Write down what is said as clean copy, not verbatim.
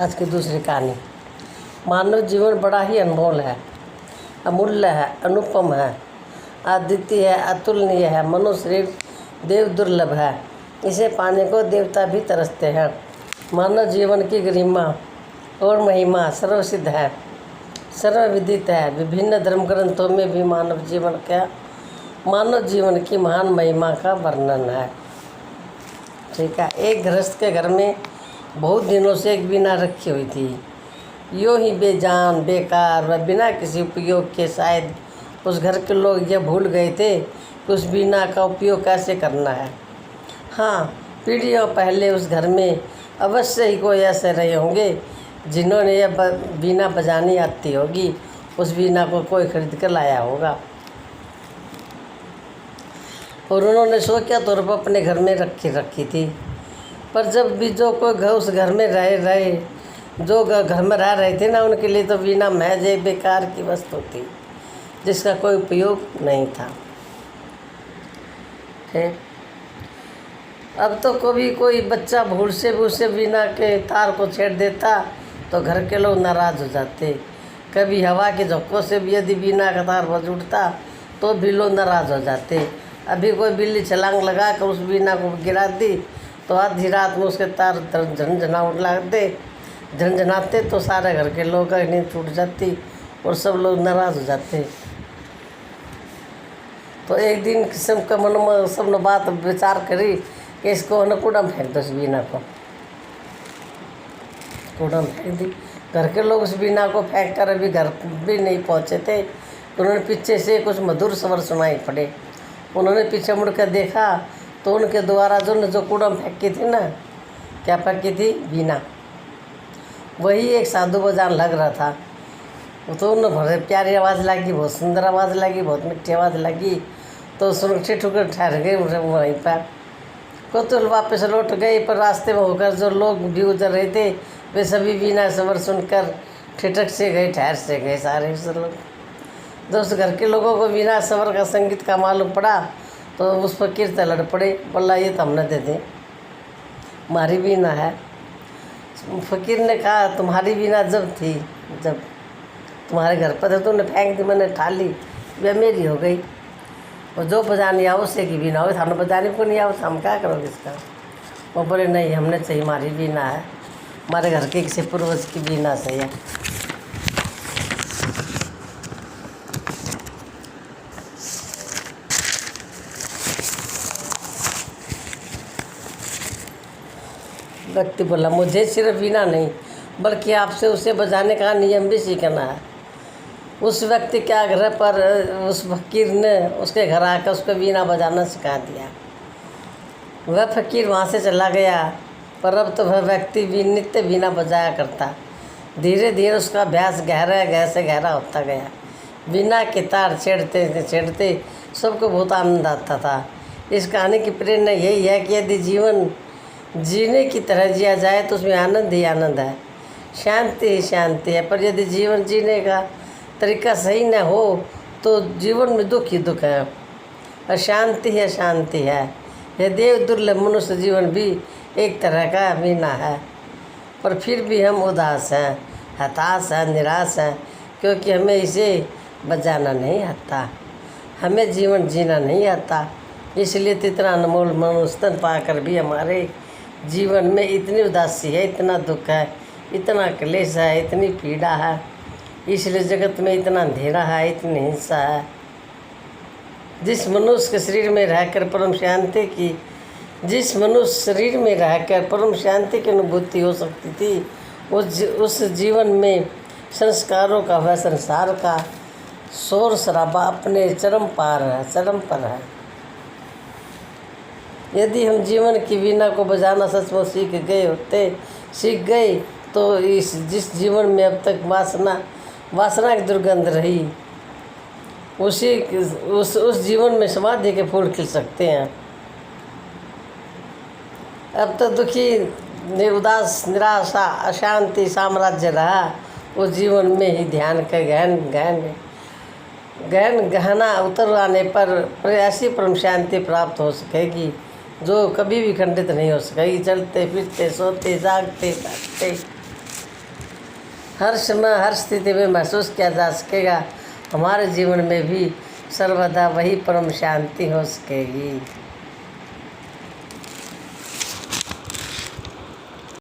आज की दूसरी कहानी। मानव जीवन बड़ा ही अनमोल है, अमूल्य है, अनुपम है, अद्वितीय है, अतुलनीय है। मनुष्य शरीर देव दुर्लभ है, इसे पाने को देवता भी तरसते हैं। मानव जीवन की गरिमा और महिमा सर्वसिद्ध है, सर्वविदित है। विभिन्न धर्म ग्रंथों में भी मानव जीवन की महान महिमा का वर्णन है। ठीक है। एक गृहस्थ के घर में बहुत दिनों से एक वीणा रखी हुई थी, यूँ ही बेजान बेकार व बिना किसी उपयोग के। शायद उस घर के लोग यह भूल गए थे कि उस वीणा का उपयोग कैसे करना है। हाँ, पीढ़ियों पहले उस घर में अवश्य ही कोई ऐसे रहे होंगे जिन्होंने यह वीणा बजानी आती होगी। उस वीणा को कोई खरीद कर लाया होगा और उन्होंने शौकिया तौर पर अपने घर में रखी थी। पर जब भी जो कोई उस घर में जो घर में रह रहे थे ना, उनके लिए तो वीणा महज एक बेकार की वस्तु थी जिसका कोई उपयोग नहीं था। अब तो कभी कोई बच्चा भूल से भी उसे वीणा के तार को छेड़ देता तो घर के लोग नाराज़ हो जाते। कभी हवा के झोंकों से भी यदि वीणा का तार बज उठता तो भी लोग नाराज़ हो जाते। अभी कोई बिल्ली छलांग लगा कर उस वीणा को गिरा दी तो आधी रात में उसके तार झंझनाते तो सारे घर के लोगों की नींद टूट जाती और सब लोग नाराज़ हो जाते। तो एक दिन सबका मन में सबने बात विचार करी कि इसको न कूड़ा में फेंक दो, उस वीणा को कूड़ा में फेंक दी। घर के लोग उस वीणा को फेंक कर अभी घर भी नहीं पहुँचे थे तो उन्होंने पीछे से कुछ मधुर स्वर सुनाई पड़े। उन्होंने पीछे मुड़ कर देखा तो उनके द्वारा जो कूड़ा में फेंकी थी ना, क्या फेंकी थी? वीणा। वही एक साधु बजान लग रहा था। तो उन्हें बहुत प्यारी आवाज़ लगी, बहुत सुंदर आवाज़ लगी, बहुत मीठी आवाज़ लगी। तो सुरक्षित होकर ठहर गए वहीं पर। तो वापस लौट गए, पर रास्ते में होकर जो लोग भी गुजर रहे थे वे सभी वीणा स्वर सुनकर ठिठक से गए, ठहर से गए सारे लोग। दोस्त घर के लोगों को वीणा स्वर का संगीत का मालूम पड़ा तो उस फकीर से लड़ पड़े, बोला ये तो हमने दे दें, हमारी वीणा है। फकीर ने कहा तुम्हारी वीणा जब तुम्हारे घर पर थे तुमने फेंक दी, मैंने ठा ली, वह मेरी हो गई। और जो बजानी आओ उसे की वीणा हो, हमने बजाने को नहीं आओ, हम क्या करोगे इसका? वो बोले नहीं, हमने चाहिए, हमारी वीणा है, हमारे घर के किसी पूर्वज की वीणा से है। व्यक्ति बोला मुझे सिर्फ वीणा नहीं बल्कि आपसे उसे बजाने का नियम भी सीखना है। उस व्यक्ति के आग्रह पर उस फकीर ने उसके घर आकर उसको वीणा बजाना सिखा दिया। वह फकीर वहाँ से चला गया, पर अब तो वह व्यक्ति भी नित्य वीणा बजाया करता। धीरे धीरे उसका अभ्यास गहरा से गहरा होता गया। वीणा के तार छेड़ते सबको बहुत आनंद आता था। इस कहानी की प्रेरणा यही है कि यदि जीवन जीने की तरह जिया जाए तो उसमें आनंद ही आनंद है, शांति ही शांति है। पर यदि जीवन जीने का तरीका सही न हो तो जीवन में दुख ही दुख है, अशांति ही अशांति है। यह देव दुर्लभ मनुष्य जीवन भी एक तरह का वीणा है, पर फिर भी हम उदास हैं, हताश हैं, निराश हैं, क्योंकि हमें इसे बजाना नहीं आता, हमें जीवन जीना नहीं आता। इसलिए तो इतना अनमोल मनुष्य तन पाकर भी हमारे जीवन में इतनी उदासी है, इतना दुख है, इतना क्लेश है, इतनी पीड़ा है। इसलिए जगत में इतना अंधेरा है, इतनी हिंसा है। जिस मनुष्य के शरीर में रहकर परम शांति की अनुभूति हो सकती थी, उस जीवन में संस्कारों का वह संसार का शोर शराबा अपने चरम पर है। यदि हम जीवन की वीणा को बजाना सचमुच सीख गए तो जिस जीवन में अब तक वासना की दुर्गंध रही, उस जीवन में समाधि के फूल खिल सकते हैं। अब तो दुखी उदास निराशा अशांति साम्राज्य रहा, उस जीवन में ही ध्यान का गहना उतर आने पर ऐसी परम शांति प्राप्त हो सकेगी जो कभी भी खंडित नहीं हो सकेगी। चलते फिरते सोते जागते हर समय हर स्थिति में महसूस किया जा सकेगा, हमारे जीवन में भी सर्वदा वही परम शांति हो सकेगी।